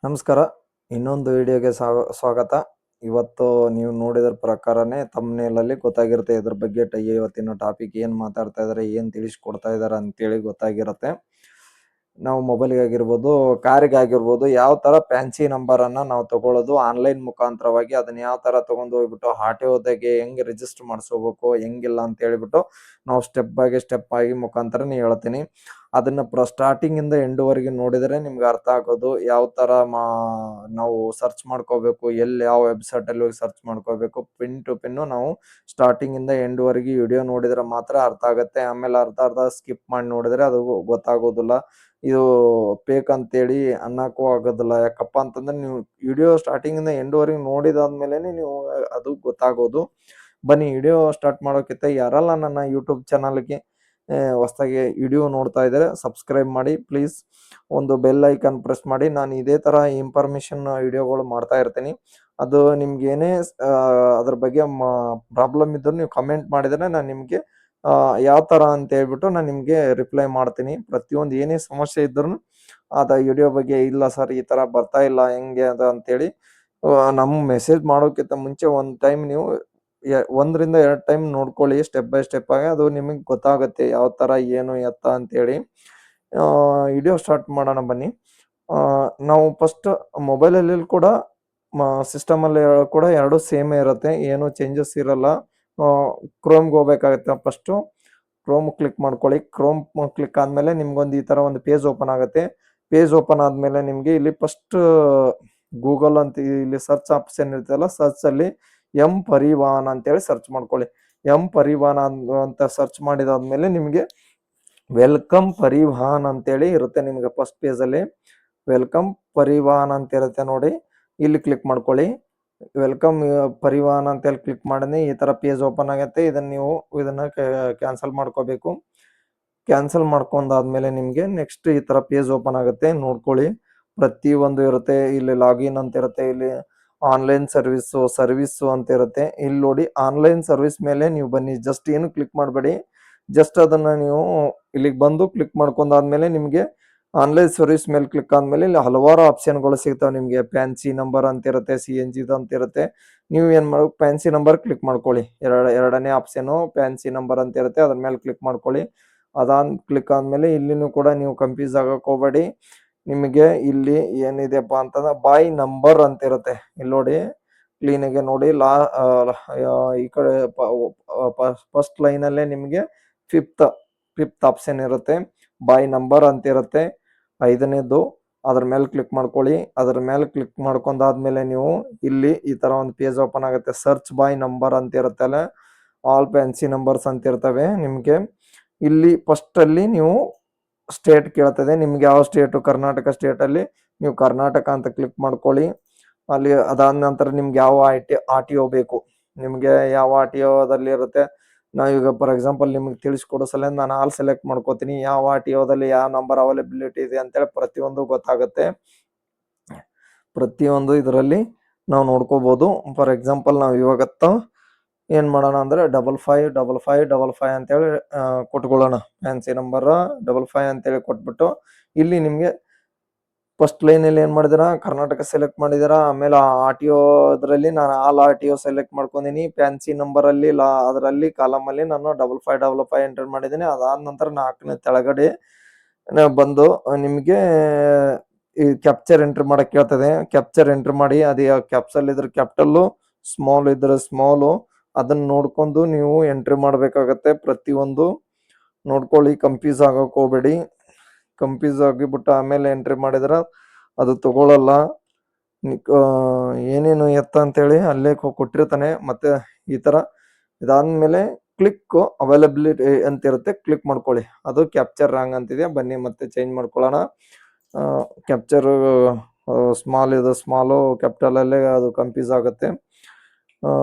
ನಮಸ್ಕಾರ. ಇನ್ನೊಂದು ವಿಡಿಯೋಗೆ ಸ್ವಾಗತ. ಇವತ್ತು ನೀವು ನೋಡಿದ್ರ ಪ್ರಕಾರನೇ ತಮ್ನೇಲಲ್ಲಿ ಗೊತ್ತಾಗಿರುತ್ತೆ ಇದ್ರ ಬಗ್ಗೆ ಇವತ್ತಿನ ಟಾಪಿಕ್ ಏನು ಮಾತಾಡ್ತಾ ಇದ್ದಾರೆ, ಏನು ತಿಳಿಸ್ಕೊಡ್ತಾ ಇದ್ದಾರೆ ಅಂತೇಳಿ ಗೊತ್ತಾಗಿರುತ್ತೆ. ನಾವು ಮೊಬೈಲ್ಗೆ ಆಗಿರ್ಬೋದು, ಕಾರಿಗೆ ಆಗಿರ್ಬೋದು, ಯಾವ ಥರ ಫ್ಯಾನ್ಸಿ ನಂಬರನ್ನು ನಾವು ತಗೊಳ್ಳೋದು ಆನ್ಲೈನ್ ಮುಖಾಂತರವಾಗಿ, ಅದನ್ನ ಯಾವ ಥರ ತೊಗೊಂಡು ಹೋಗ್ಬಿಟ್ಟು ಆರ್.ಟಿ.ಒದಾಗೆ ಹೆಂಗೆ ರಿಜಿಸ್ಟರ್ ಮಾಡಿಸ್ಕೋಬೇಕು, ಹೆಂಗಿಲ್ಲ ಅಂತ ಹೇಳಿಬಿಟ್ಟು ನಾವು ಸ್ಟೆಪ್ ಬೈ ಸ್ಟೆಪ್ ಆಗಿ ಮುಖಾಂತರನೇ ಹೇಳ್ತೀನಿ. ಅದನ್ನ ಸ್ಟಾರ್ಟಿಂಗಿಂದ ಎಂಡ್ವರೆಗೆ ನೋಡಿದರೆ ನಿಮ್ಗೆ ಅರ್ಥ ಆಗೋದು ಯಾವ ಥರ ನಾವು ಸರ್ಚ್ ಮಾಡ್ಕೋಬೇಕು, ಎಲ್ಲಿ ಯಾವ ವೆಬ್ಸೈಟಲ್ಲಿ ಹೋಗಿ ಸರ್ಚ್ ಮಾಡ್ಕೋಬೇಕು, ಪಿನ್ ಟು ಪಿನ್ನು ನಾವು ಸ್ಟಾರ್ಟಿಂಗಿಂದ ಎಂಡ್ವರೆಗೆ ವಿಡಿಯೋ ನೋಡಿದರೆ ಮಾತ್ರ ಅರ್ಥ ಆಗುತ್ತೆ. ಆಮೇಲೆ ಅರ್ಧ ಸ್ಕಿಪ್ ಮಾಡಿ ನೋಡಿದರೆ ಅದು ಗೊತ್ತಾಗೋದಿಲ್ಲ. ಇದು ಫೇಕ್ ಅಂತೇಳಿ ಅನ್ನಕ್ಕೂ ಆಗೋದಿಲ್ಲ. ಯಾಕಪ್ಪ ಅಂತಂದ್ರೆ ನೀವು ವಿಡಿಯೋ ಸ್ಟಾರ್ಟಿಂಗಿಂದ ಎಂಡ್ವರೆಗೆ ನೋಡಿದಾದ್ಮೇಲೆ ನೀವು ಅದು ಗೊತ್ತಾಗೋದು. ಬನ್ನಿ ವಿಡಿಯೋ ಸ್ಟಾರ್ಟ್ ಮಾಡೋಕ್ಕಿಂತ ಯಾರಲ್ಲ ನನ್ನ ಯೂಟ್ಯೂಬ್ ಚಾನಲ್ಗೆ ಹೊಸದಾಗಿ ವಿಡಿಯೋ ನೋಡ್ತಾ ಇದ್ದಾರೆ, ಸಬ್ಸ್ಕ್ರೈಬ್ ಮಾಡಿ ಪ್ಲೀಸ್. ಒಂದು ಬೆಲ್ ಐಕಾನ್ ಪ್ರೆಸ್ ಮಾಡಿ. ನಾನು ಇದೇ ಥರ ಇನ್ಫಾರ್ಮೇಷನ್ ವಿಡಿಯೋಗಳು ಮಾಡ್ತಾ ಇರ್ತೀನಿ. ಅದು ನಿಮ್ಗೆ ಏನೇ ಅದ್ರ ಬಗ್ಗೆ ಪ್ರಾಬ್ಲಮ್ ಇದ್ದರೂ ನೀವು ಕಮೆಂಟ್ ಮಾಡಿದರೆ ನಾನು ನಿಮಗೆ ಯಾವ ಥರ ಅಂತ ಹೇಳ್ಬಿಟ್ಟು ನಾನು ನಿಮಗೆ ರಿಪ್ಲೈ ಮಾಡ್ತೀನಿ. ಪ್ರತಿಯೊಂದು ಏನೇ ಸಮಸ್ಯೆ ಇದ್ರೂ ಅದ ವಿಡಿಯೋ ಬಗ್ಗೆ ಇಲ್ಲ ಸರ್ ಈ ಥರ ಬರ್ತಾ ಇಲ್ಲ ಹೆಂಗೆ ಅದು ಅಂತೇಳಿ ನಮ್ಮ ಮೆಸೇಜ್ ಮಾಡೋಕ್ಕಿಂತ ಮುಂಚೆ ಒಂದು ಟೈಮ್ ನೀವು 1-2 ಟೈಮ್ ನೋಡ್ಕೊಳ್ಳಿ ಸ್ಟೆಪ್ ಬೈ ಸ್ಟೆಪ್ ಆಗಿ. ಅದು ನಿಮಗೆ ಗೊತ್ತಾಗುತ್ತೆ ಯಾವ ಥರ ಏನು ಎತ್ತ ಅಂತೇಳಿ. ವಿಡಿಯೋ ಸ್ಟಾರ್ಟ್ ಮಾಡೋಣ ಬನ್ನಿ. ನಾವು ಫಸ್ಟ್ ಮೊಬೈಲಲ್ಲಿ ಕೂಡ ಸಿಸ್ಟಮಲ್ಲಿ ಕೂಡ ಎರಡು ಸೇಮೇ ಇರುತ್ತೆ, ಏನು ಚೇಂಜಸ್ ಇರಲ್ಲ. ಕ್ರೋಮ್ಗೆ ಹೋಗ್ಬೇಕಾಗುತ್ತೆ. ಫಸ್ಟು ಕ್ರೋಮ್ ಕ್ಲಿಕ್ ಮಾಡ್ಕೊಳ್ಳಿ. ಕ್ರೋಮ್ ಕ್ಲಿಕ್ ಆದಮೇಲೆ ನಿಮ್ಗೊಂದು ಈ ಥರ ಒಂದು ಪೇಜ್ ಓಪನ್ ಆಗುತ್ತೆ. ಪೇಜ್ ಓಪನ್ ಆದಮೇಲೆ ನಿಮಗೆ ಇಲ್ಲಿ ಫಸ್ಟ್ ಗೂಗಲ್ ಅಂತ ಇಲ್ಲಿ ಸರ್ಚ್ ಆಪ್ಷನ್ ಇರ್ತಲ್ಲ, ಸರ್ಚಲ್ಲಿ ಪರಿವಾಹನ್ ಅಂತೇಳಿ ಸರ್ಚ್ ಮಾಡ್ಕೊಳ್ಳಿ. ಪರಿವಾಹನ್ ಅಂತ ಸರ್ಚ್ ಮಾಡಿದಾದ್ಮೇಲೆ ನಿಮಗೆ ವೆಲ್ಕಮ್ ಪರಿವಾಹನ್ ಅಂತೇಳಿ ಇರುತ್ತೆ. ನಿಮಗೆ ಫಸ್ಟ್ ಪೇಜಲ್ಲಿ ವೆಲ್ಕಮ್ ಪರಿವಾಹನ್ ಅಂತ ಇರುತ್ತೆ ನೋಡಿ, ಇಲ್ಲಿ ಕ್ಲಿಕ್ ಮಾಡ್ಕೊಳ್ಳಿ. ವೆಲ್ಕಮ್ ಪರಿವಾಹನ್ ಅಂತೇಳಿ ಕ್ಲಿಕ್ ಮಾಡಿದ್ರೆ ಈ ಥರ ಪೇಜ್ ಓಪನ್ ಆಗುತ್ತೆ. ಇದನ್ನ ಕ್ಯಾನ್ಸಲ್ ಮಾಡ್ಕೋಬೇಕು. ಕ್ಯಾನ್ಸಲ್ ಮಾಡ್ಕೊಂಡಾದ್ಮೇಲೆ ನಿಮಗೆ ನೆಕ್ಸ್ಟ್ ಈ ಥರ ಪೇಜ್ ಓಪನ್ ಆಗುತ್ತೆ, ನೋಡ್ಕೊಳ್ಳಿ. ಪ್ರತಿಯೊಂದು ಇರುತ್ತೆ. ಇಲ್ಲಿ ಲಾಗಿನ್ ಅಂತ ಇರುತ್ತೆ, ಇಲ್ಲಿ ಆನ್ಲೈನ್ ಸರ್ವಿಸ್ಸು ಅಂತ ಇರುತ್ತೆ. ಇಲ್ಲಿ ನೋಡಿ ಆನ್ಲೈನ್ ಸರ್ವಿಸ್ ಮೇಲೆ ನೀವು ಬನ್ನಿ. ಜಸ್ಟ್ ಏನು ಕ್ಲಿಕ್ ಮಾಡಬೇಡಿ, ಜಸ್ಟ್ ಅದನ್ನು ನೀವು ಇಲ್ಲಿಗೆ ಬಂದು ಕ್ಲಿಕ್ ಮಾಡ್ಕೊಂಡಾದ್ಮೇಲೆ ನಿಮಗೆ ಆನ್ಲೈನ್ ಸರ್ವಿಸ್ ಮೇಲೆ ಕ್ಲಿಕ್ ಆದಮೇಲೆ ಇಲ್ಲಿ ಹಲವಾರು ಆಪ್ಷನ್ಗಳು ಸಿಗ್ತಾವೆ ನಿಮಗೆ. ಫ್ಯಾನ್ಸಿ ನಂಬರ್ ಅಂತ ಇರುತ್ತೆ, CNG ಅಂತ ಇರುತ್ತೆ. ನೀವು ಏನು ಮಾಡಬೇಕು, ಫ್ಯಾನ್ಸಿ ನಂಬರ್ ಕ್ಲಿಕ್ ಮಾಡ್ಕೊಳ್ಳಿ. ಎರಡನೇ ಆಪ್ಷನು ಫ್ಯಾನ್ಸಿ ನಂಬರ್ ಅಂತ ಇರುತ್ತೆ, ಅದ್ರ ಮೇಲೆ ಕ್ಲಿಕ್ ಮಾಡ್ಕೊಳ್ಳಿ. ಕ್ಲಿಕ್ ಆದಮೇಲೆ ಇಲ್ಲಿನೂ ಕೂಡ ನೀವು ಕನ್ಫ್ಯೂಸ್ ಆಗಕ್ಕೆ ಹೋಗಬೇಡಿ. ನಿಮಗೆ ಇಲ್ಲಿ ಏನಿದೆಪ್ಪ ಅಂತಂದ್ರೆ ಬಾಯ್ ನಂಬರ್ ಅಂತ ಇರುತ್ತೆ. ಇಲ್ಲಿ ನೋಡಿ ಕ್ಲೀನಾಗೆ ನೋಡಿ, ಈ ಕಡೆ ಫಸ್ಟ್ ಲೈನಲ್ಲೇ ನಿಮಗೆ ಫಿಫ್ತ್ ಆಪ್ಷನ್ ಇರುತ್ತೆ, ಬಾಯ್ ನಂಬರ್ ಅಂತ ಇರುತ್ತೆ. 5ನೇದು ಅದ್ರ ಮೇಲೆ ಕ್ಲಿಕ್ ಮಾಡ್ಕೊಳ್ಳಿ. ಅದ್ರ ಮೇಲೆ ಕ್ಲಿಕ್ ಮಾಡ್ಕೊಂಡಾದ್ಮೇಲೆ ನೀವು ಇಲ್ಲಿ ಈ ಥರ ಒಂದು ಪೇಜ್ ಓಪನ್ ಆಗುತ್ತೆ. ಸರ್ಚ್ ಬಾಯ್ ನಂಬರ್ ಅಂತ ಇರುತ್ತಲ್ಲ, ಆಲ್ ಫ್ಯಾನ್ಸಿ ನಂಬರ್ಸ್ ಅಂತ ಇರ್ತವೆ ನಿಮಗೆ. ಇಲ್ಲಿ ಫಸ್ಟಲ್ಲಿ ನೀವು ಸ್ಟೇಟ್ ಕೇಳ್ತದೆ, ನಿಮ್ಗೆ ಯಾವ ಸ್ಟೇಟು, ಕರ್ನಾಟಕ ಸ್ಟೇಟಲ್ಲಿ ನೀವು ಕರ್ನಾಟಕ ಅಂತ ಕ್ಲಿಕ್ ಮಾಡ್ಕೊಳ್ಳಿ. ಅಲ್ಲಿ ಅದಾದ ನಂತರ ನಿಮ್ಗೆ ಯಾವ RTO ಬೇಕು, ನಿಮಗೆ ಯಾವ RTOದಲ್ಲಿ ಇರುತ್ತೆ. ನಾವೀಗ ಫಾರ್ ಎಕ್ಸಾಂಪಲ್ ನಿಮ್ಗೆ ತಿಳಿಸ್ಕೊಡೋ ಸಲ ನಾನು ಆಲ್ ಸೆಲೆಕ್ಟ್ ಮಾಡ್ಕೋತೀನಿ. ಯಾವ RTOದಲ್ಲಿ ಯಾವ ನಂಬರ್ ಅವೈಲಬಿಲಿಟಿ ಇದೆ ಅಂತೇಳಿ ಪ್ರತಿಯೊಂದು ಗೊತ್ತಾಗುತ್ತೆ. ಪ್ರತಿಯೊಂದು ಇದರಲ್ಲಿ ನಾವು ನೋಡ್ಕೋಬೋದು. ಫಾರ್ ಎಕ್ಸಾಂಪಲ್ ನಾವು ಇವಾಗತ್ತ ಏನು ಮಾಡೋಣ ಅಂದರೆ 555555 ಅಂತೇಳಿ ಕೊಟ್ಕೊಳ್ಳೋಣ. ಫ್ಯಾನ್ಸಿ ನಂಬರ್ 55 ಅಂತೇಳಿ ಕೊಟ್ಬಿಟ್ಟು ಇಲ್ಲಿ ನಿಮಗೆ ಫಸ್ಟ್ ಲೈನಲ್ಲಿ ಏನು ಮಾಡಿದಿರಾ, ಕರ್ನಾಟಕ ಸೆಲೆಕ್ಟ್ ಮಾಡಿದಿರಾ. ಆಮೇಲೆ RTO ಅದರಲ್ಲಿ ನಾನು ಆಲ್ RTO ಸೆಲೆಕ್ಟ್ ಮಾಡ್ಕೊಂಡಿನಿ. ಫ್ಯಾನ್ಸಿ ನಂಬರಲ್ಲಿ ಅದರಲ್ಲಿ ಕಾಲಮಲ್ಲಿ ನಾನು 5555 ಎಂಟರ್ ಮಾಡಿದ್ದೀನಿ. ಅದಾದ ನಂತರ 4ನೇ ತೆಳಗಡೆ ಬಂದು ನಿಮಗೆ ಈ ಕ್ಯಾಪ್ಚರ್ ಎಂಟ್ರಿ ಮಾಡಕ್ಕೆ ಕೇಳ್ತದೆ. ಕ್ಯಾಪ್ಚರ್ ಎಂಟ್ರಿ ಮಾಡಿ, ಅದು ಕ್ಯಾಪ್ಸಲ್ ಇದ್ರೆ ಕ್ಯಾಪಿಟಲ್ಲು, ಸ್ಮಾಲ್ ಇದ್ರೆ ಸ್ಮಾಲು, ಅದನ್ನ ನೋಡ್ಕೊಂಡು ನೀವು ಎಂಟ್ರಿ ಮಾಡಬೇಕಾಗತ್ತೆ. ಪ್ರತಿಯೊಂದು ನೋಡ್ಕೊಳ್ಳಿ, ಕನ್ಫ್ಯೂಸ್ ಆಗಕ್ಕೆ ಹೋಗಬೇಡಿ. ಕನ್ಫ್ಯೂಸ್ ಆಗಿಬಿಟ್ಟು ಆಮೇಲೆ ಎಂಟ್ರಿ ಮಾಡಿದ್ರೆ ಅದು ತಗೊಳ್ಳಲ್ಲ. ಏನೇನು ಎತ್ತ ಅಂತೇಳಿ ಅಲ್ಲೇ ಕೊಟ್ಟಿರ್ತಾನೆ. ಮತ್ತೆ ಈ ಥರ ಇದಾದ್ಮೇಲೆ ಕ್ಲಿಕ್ ಅವೈಲಬಿಲಿಟಿ ಅಂತ ಇರುತ್ತೆ, ಕ್ಲಿಕ್ ಮಾಡ್ಕೊಳ್ಳಿ. ಅದು ಕ್ಯಾಪ್ಚರ್ ರಾಂಗ್ ಅಂತಿದೆ. ಬನ್ನಿ ಮತ್ತೆ ಚೇಂಜ್ ಮಾಡ್ಕೊಳ್ಳೋಣ. ಕ್ಯಾಪ್ಚರ್ ಸ್ಮಾಲ್ ಇದು ಸ್ಮಾಲು, ಕ್ಯಾಪಿಟಲಲ್ಲೇ ಅದು ಕನ್ಫ್ಯೂಸ್ ಆಗುತ್ತೆ.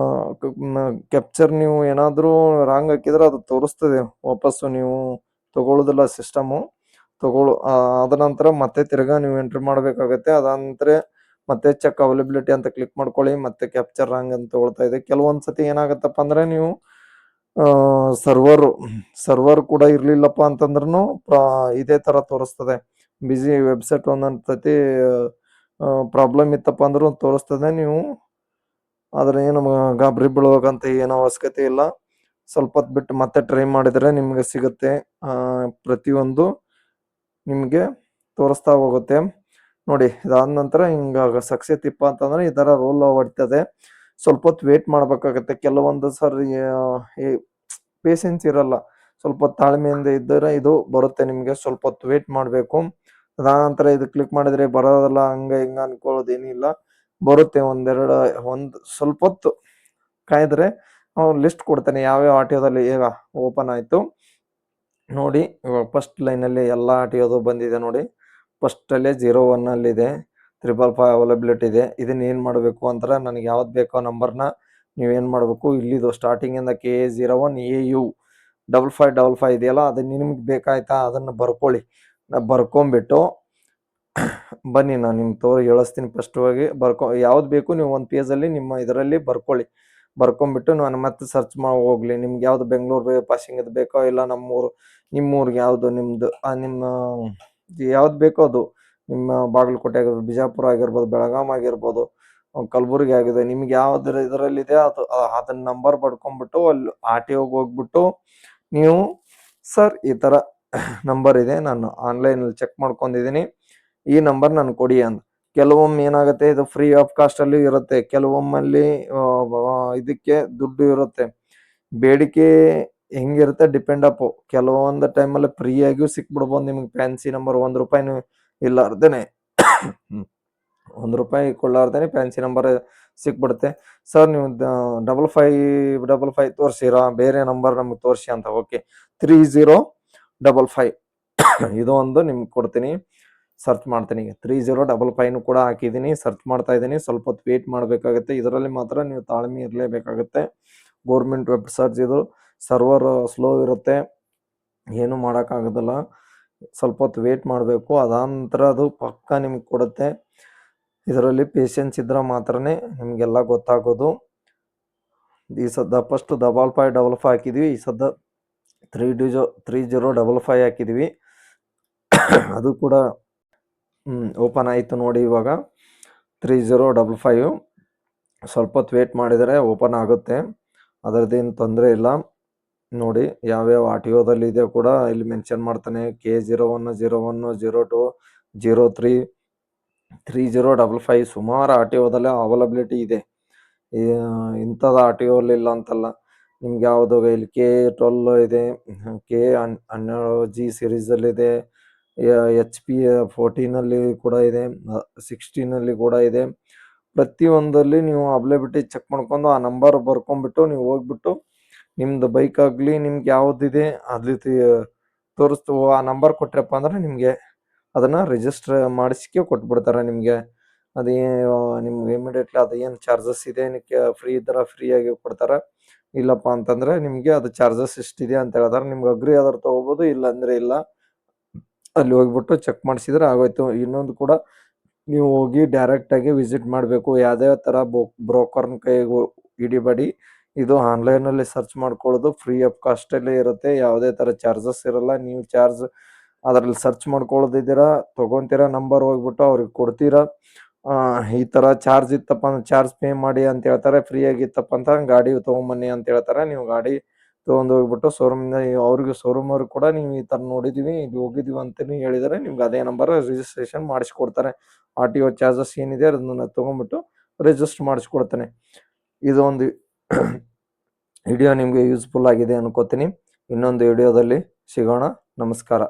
ಕ್ಯಾಪ್ಚರ್ ನೀವು ಏನಾದರೂ ರಾಂಗ್ ಹಾಕಿದ್ರೆ ಅದು ತೋರಿಸ್ತದೆ, ವಾಪಸ್ಸು ನೀವು ತಗೊಳ್ಳೋದಿಲ್ಲ ಸಿಸ್ಟಮು. ಅದ ನಂತರ ಮತ್ತೆ ತಿರ್ಗಾ ನೀವು ಎಂಟ್ರಿ ಮಾಡಬೇಕಾಗತ್ತೆ. ಅದಾದ ನಂತರ ಮತ್ತೆ ಚೆಕ್ ಅವೈಲಬಿಲಿಟಿ ಅಂತ ಕ್ಲಿಕ್ ಮಾಡ್ಕೊಳ್ಳಿ. ಮತ್ತೆ ಕ್ಯಾಪ್ಚರ್ ರಾಂಗ್ ಅಂತ ತಗೊಳ್ತಾ ಇದೆ. ಕೆಲವೊಂದು ಸತಿ ಏನಾಗತ್ತಪ್ಪ ಅಂದರೆ ನೀವು ಸರ್ವರ್ ಕೂಡ ಇರಲಿಲ್ಲಪ್ಪ ಅಂತಂದ್ರೂ ಇದೇ ಥರ ತೋರಿಸ್ತದೆ. ಬಿಸಿ ವೆಬ್ಸೈಟ್ ಒಂದೊಂದು ಸತಿ ಪ್ರಾಬ್ಲಮ್ ಇತ್ತಪ್ಪ ಅಂದ್ರೂ ತೋರಿಸ್ತದೆ. ನೀವು ಆದರೆ ಏನು ಗಾಬರಿ ಬೀಳುವಾಗಂತ ಏನು ಅವಶ್ಯಕತೆ ಇಲ್ಲ. ಸ್ವಲ್ಪ ಹೊತ್ತು ಬಿಟ್ಟು ಮತ್ತೆ ಟ್ರೈ ಮಾಡಿದರೆ ನಿಮಗೆ ಸಿಗುತ್ತೆ. ಪ್ರತಿಯೊಂದು ನಿಮಗೆ ತೋರಿಸ್ತಾ ಹೋಗುತ್ತೆ. ನೋಡಿ, ಇದಾದ ನಂತರ ಹಿಂಗ ಸಕ್ಸಸ್ ಇಪ್ಪ ಅಂತಂದ್ರೆ ಈ ಥರ ರೋಲ್ ಹೊಡಿತದೆ. ಸ್ವಲ್ಪ ಹೊತ್ತು ವೇಟ್ ಮಾಡಬೇಕಾಗತ್ತೆ. ಕೆಲವೊಂದು ಸರಿ ಪೇಷನ್ಸ್ ಇರಲ್ಲ. ಸ್ವಲ್ಪ ಹೊತ್ತು ತಾಳ್ಮೆಯಿಂದ ಇದ್ದರೆ ಇದು ಬರುತ್ತೆ. ನಿಮಗೆ ಸ್ವಲ್ಪ ಹೊತ್ತು ವೇಟ್ ಮಾಡಬೇಕು. ಅದಾನಂತರ ಇದು ಕ್ಲಿಕ್ ಮಾಡಿದ್ರೆ ಬರೋದಲ್ಲ, ಹಂಗ ಹಿಂಗ ಅನ್ಕೊಳ್ಳೋದೇನಿಲ್ಲ, ಬರುತ್ತೆ. ಒಂದು ಸ್ವಲ್ಪ ಹೊತ್ತು ಕಾಯ್ದ್ರೆ ಲಿಸ್ಟ್ ಕೊಡ್ತಾನೆ ಯಾವ್ಯಾವ ಆಟಿಯೋದಲ್ಲಿ ಈಗ ಓಪನ್ ಆಯಿತು ನೋಡಿ. ಇವಾಗ ಫಸ್ಟ್ ಲೈನಲ್ಲಿ ಎಲ್ಲ ಆಟಿಯೋದು ಬಂದಿದೆ ನೋಡಿ. ಫಸ್ಟಲ್ಲೇ 01 ಅಲ್ಲಿದೆ, 555 ಅವೈಲಬಿಲಿಟಿ ಇದೆ. ಇದನ್ನ ಏನು ಮಾಡಬೇಕು ಅಂದ್ರೆ, ನನಗೆ ಯಾವ್ದು ಬೇಕೋ ನಂಬರ್ನ ನೀವೇನು ಮಾಡಬೇಕು, ಇಲ್ಲಿದು ಸ್ಟಾರ್ಟಿಂಗಿಂದ KA01AU 5555 ಇದೆಯಲ್ಲ, ಅದು ನಿಮ್ಗೆ ಬೇಕಾಯ್ತಾ ಅದನ್ನು ಬರ್ಕೊಳ್ಳಿ. ಬರ್ಕೊಂಬಿಟ್ಟು ಬನ್ನಿ, ನಾನು ನಿಮ್ಗೆ ಹೇಳಿಸ್ತೀನಿ. ಫಸ್ಟ್ ಹೋಗಿ ಯಾವ್ದು ಬೇಕು ನೀವು ಒಂದು ಪೇಜಲ್ಲಿ ನಿಮ್ಮ ಇದರಲ್ಲಿ ಬರ್ಕೊಳ್ಳಿ. ಬರ್ಕೊಂಬಿಟ್ಟು ನಾನು ಮತ್ತೆ ಸರ್ಚ್ ಮಾಡಿ ಹೋಗ್ಲಿ, ನಿಮ್ಗೆ ಯಾವ್ದು ಬೆಂಗಳೂರು ಪಾಸಿಂಗ್ ಬೇಕೋ, ಇಲ್ಲ ನಿಮ್ಮೂರಿಗೆ ಯಾವುದು ನಿಮ್ಮದು ನಿಮ್ಮ ಯಾವ್ದು ಬೇಕೋ ಅದು, ನಿಮ್ಮ ಬಾಗಲಕೋಟೆ ಆಗಿರ್ಬೋದು, ಬಿಜಾಪುರ ಆಗಿರ್ಬೋದು, ಬೆಳಗಾಂ ಆಗಿರ್ಬೋದು, ಕಲಬುರಗಿ ಆಗಿದೆ, ನಿಮ್ಗೆ ಯಾವ್ದು ಇದರಲ್ಲಿದೆ ಅದನ್ನ ನಂಬರ್ ಪಡ್ಕೊಂಡ್ಬಿಟ್ಟು ಅಲ್ಲಿ RTOಗೆ ಹೋಗ್ಬಿಟ್ಟು ನೀವು, ಸರ್ ಈ ಥರ ನಂಬರ್ ಇದೆ, ನಾನು ಆನ್ಲೈನಲ್ಲಿ ಚೆಕ್ ಮಾಡ್ಕೊಂಡಿದ್ದೀನಿ, ಈ ನಂಬರ್ ನಾನು ಕೊಡಿ ಅಂತ. ಕೆಲವೊಮ್ಮೆ ಏನಾಗುತ್ತೆ, ಇದು ಫ್ರೀ ಆಫ್ ಕಾಸ್ಟಲ್ಲಿ ಇರುತ್ತೆ. ಕೆಲವೊಮ್ಮಲ್ಲಿ ಇದಕ್ಕೆ ದುಡ್ಡು ಇರುತ್ತೆ. ಬೇಡಿಕೆ ಹೆಂಗಿರುತ್ತೆ ಡಿಪೆಂಡ್ ಅಪ್. ಕೆಲವೊಂದು ಟೈಮಲ್ಲಿ ಫ್ರೀಯಾಗಿಯೂ ಸಿಕ್ಬಿಡ್ಬೋದು ನಿಮ್ಗೆ. ಫ್ಯಾನ್ಸಿ ನಂಬರ್ ₹1 ಇಲ್ಲಾರ್ದೇನೆ ₹1 ಕೊಳ್ಳಾರ್ದೇನೆ ಫ್ಯಾನ್ಸಿ ನಂಬರ್ ಸಿಕ್ಬಿಡುತ್ತೆ. ಸರ್ ನೀವು 5555 ತೋರಿಸಿರಾ, ಬೇರೆ ನಂಬರ್ ನಮ್ಗೆ ತೋರಿಸಿ ಅಂತ. ಓಕೆ, 3055 ಇದು ಒಂದು ನಿಮ್ಗೆ ಕೊಡ್ತೀನಿ, ಸರ್ಚ್ ಮಾಡ್ತೀನಿ. 3055 ಕೂಡ ಹಾಕಿದ್ದೀನಿ, ಸರ್ಚ್ ಮಾಡ್ತಾ ಇದ್ದೀನಿ. ಸ್ವಲ್ಪ ಹೊತ್ತು ವೇಟ್ ಮಾಡಬೇಕಾಗುತ್ತೆ. ಇದರಲ್ಲಿ ಮಾತ್ರ ನೀವು ತಾಳ್ಮೆ ಇರಲೇಬೇಕಾಗುತ್ತೆ. ಗೌರ್ಮೆಂಟ್ ವೆಬ್ ಸರ್ಚ್ ಇದು, ಸರ್ವರ್ ಸ್ಲೋ ಇರುತ್ತೆ, ಏನು ಮಾಡೋಕ್ಕಾಗೋದಿಲ್ಲ. ಸ್ವಲ್ಪ ಹೊತ್ತು ವೇಟ್ ಮಾಡಬೇಕು. ಅದಾದ ನಂತರ ಅದು ಪಕ್ಕ ನಿಮ್ಗೆ ಕೊಡುತ್ತೆ. ಇದರಲ್ಲಿ ಪೇಷನ್ಸ್ ಇದ್ರೆ ಮಾತ್ರನೇ ನಿಮಗೆಲ್ಲ ಗೊತ್ತಾಗೋದು. ಈ ಸದ್ದ ಫಸ್ಟ್ 5555 ಹಾಕಿದ್ವಿ, ಈ ಸದ್ದ 3055 ಹಾಕಿದ್ವಿ. ಅದು ಕೂಡ ಓಪನ್ ಆಯಿತು ನೋಡಿ. ಇವಾಗ 3055 ಸ್ವಲ್ಪ ಹೊತ್ತು ವೇಟ್ ಮಾಡಿದರೆ ಓಪನ್ ಆಗುತ್ತೆ, ಅದರದ್ದೇನು ತೊಂದರೆ ಇಲ್ಲ. ನೋಡಿ ಯಾವ್ಯಾವ RTOದಲ್ಲಿ ಇದೆ ಕೂಡ ಇಲ್ಲಿ ಮೆನ್ಷನ್ ಮಾಡ್ತಾನೆ. K01, 01, 02, 03, 3055 ಸುಮಾರು RTOದಲ್ಲೇ ಅವೈಲಬಿಲಿಟಿ ಇದೆ. ಇಂಥದ್ದು RTOಲ್ಲಿ ಇಲ್ಲ ಅಂತಲ್ಲ. ನಿಮ್ಗೆ ಯಾವುದು ಇಲ್ಲಿ K12 ಇದೆ, K12G ಸೀರೀಸಲ್ಲಿದೆ, HP 14 ಕೂಡ ಇದೆ, 16 ಕೂಡ ಇದೆ. ಪ್ರತಿಯೊಂದಲ್ಲಿ ನೀವು ಅವೈಲಬಿಲಿಟಿ ಚೆಕ್ ಮಾಡ್ಕೊಂಡು ಆ ನಂಬರ್ ಬರ್ಕೊಂಡ್ಬಿಟ್ಟು ನೀವು ಹೋಗ್ಬಿಟ್ಟು ನಿಮ್ದು ಬೈಕ್ ಆಗಲಿ ನಿಮ್ಗೆ ಯಾವುದಿದೆ ಅಲ್ಲಿ ತೋರಿಸ್ತು ಆ ನಂಬರ್ ಕೊಟ್ರಪ್ಪ ಅಂದ್ರೆ ನಿಮಗೆ ಅದನ್ನು ರಿಜಿಸ್ಟರ್ ಮಾಡಿಸಿಕೆ ಕೊಟ್ಬಿಡ್ತಾರೆ ನಿಮಗೆ. ಅದೇ ನಿಮ್ಗೆ ಇಮಿಡಿಯೇಟ್ಲಿ ಅದು ಏನು ಚಾರ್ಜಸ್ ಇದೆ, ಏನಕ್ಕೆ ಫ್ರೀ ಇದ್ರೆ ಫ್ರೀಯಾಗಿ ಕೊಡ್ತಾರೆ. ಇಲ್ಲಪ್ಪ ಅಂತಂದರೆ ನಿಮಗೆ ಅದು ಚಾರ್ಜಸ್ ಇಷ್ಟಿದೆ ಅಂತ ಹೇಳ್ತಾರೆ. ನಿಮ್ಗೆ ಅಗ್ರಿ ಆದ್ರೆ ತೊಗೋಬೋದು, ಇಲ್ಲ ಅಂದರೆ ಇಲ್ಲ. ಅಲ್ಲಿ ಹೋಗ್ಬಿಟ್ಟು ಚೆಕ್ ಮಾಡಿಸಿದ್ರೆ ಆಗೋಯ್ತು. ಇನ್ನೊಂದು ಕೂಡ, ನೀವು ಹೋಗಿ ಡೈರೆಕ್ಟಾಗಿ ವಿಸಿಟ್ ಮಾಡಬೇಕು. ಯಾವುದೇ ಥರ ಬ್ರೋಕರ್ನ ಕೈಗೆ ಹಿಡಿಬೇಡಿ. ಇದು ಆನ್ಲೈನಲ್ಲಿ ಸರ್ಚ್ ಮಾಡ್ಕೊಳ್ಳೋದು ಫ್ರೀ ಆಫ್ ಕಾಸ್ಟಲ್ಲೇ ಇರುತ್ತೆ. ಯಾವುದೇ ಥರ ಚಾರ್ಜಸ್ ಇರಲ್ಲ. ನೀವು ಚಾರ್ಜ್ ಅದರಲ್ಲಿ ಸರ್ಚ್ ಮಾಡ್ಕೊಳ್ಳೋದಿದ್ದೀರಾ, ತೊಗೊತೀರಾ, ನಂಬರ್ ಹೋಗ್ಬಿಟ್ಟು ಅವ್ರಿಗೆ ಕೊಡ್ತೀರಾ. ಈ ಥರ ಚಾರ್ಜ್ ಇತ್ತಪ್ಪ ಅಂದ್ರೆ ಚಾರ್ಜ್ ಪೇ ಮಾಡಿ ಅಂತ ಹೇಳ್ತಾರೆ. ಫ್ರೀಯಾಗಿತ್ತಪ್ಪ ಅಂತ ಗಾಡಿ ತೊಗೊಂಬನ್ನಿ ಅಂತ ಹೇಳ್ತಾರೆ. ನೀವು ಗಾಡಿ ತೊಗೊಂಡು ಹೋಗ್ಬಿಟ್ಟು ಶೋರೂಮಿಂದ ಅವ್ರಿಗೆ ಶೋರೂಮವ್ರಿಗೆ ಕೂಡ ನೀವು ಈ ಥರ ನೋಡಿದ್ದೀವಿ, ಇಲ್ಲಿ ಹೋಗಿದ್ದೀವಿ ಅಂತಲೇ ಹೇಳಿದರೆ ನಿಮ್ಗೆ ಅದೇ ನಂಬರ್ ರಿಜಿಸ್ಟ್ರೇಷನ್ ಮಾಡಿಸ್ಕೊಡ್ತಾರೆ. RTO ಚಾರ್ಜಸ್ ಏನಿದೆ ಅದನ್ನು ತೊಗೊಂಬಿಟ್ಟು ರಿಜಿಸ್ಟರ್ ಮಾಡಿಸ್ಕೊಡ್ತಾನೆ. ಇದೊಂದು ವಿಡಿಯೋ ನಿಮಗೆ ಯೂಸ್ಫುಲ್ ಆಗಿದೆ ಅನ್ಕೋತೀನಿ. ಇನ್ನೊಂದು ವಿಡಿಯೋದಲ್ಲಿ ಸಿಗೋಣ. ನಮಸ್ಕಾರ.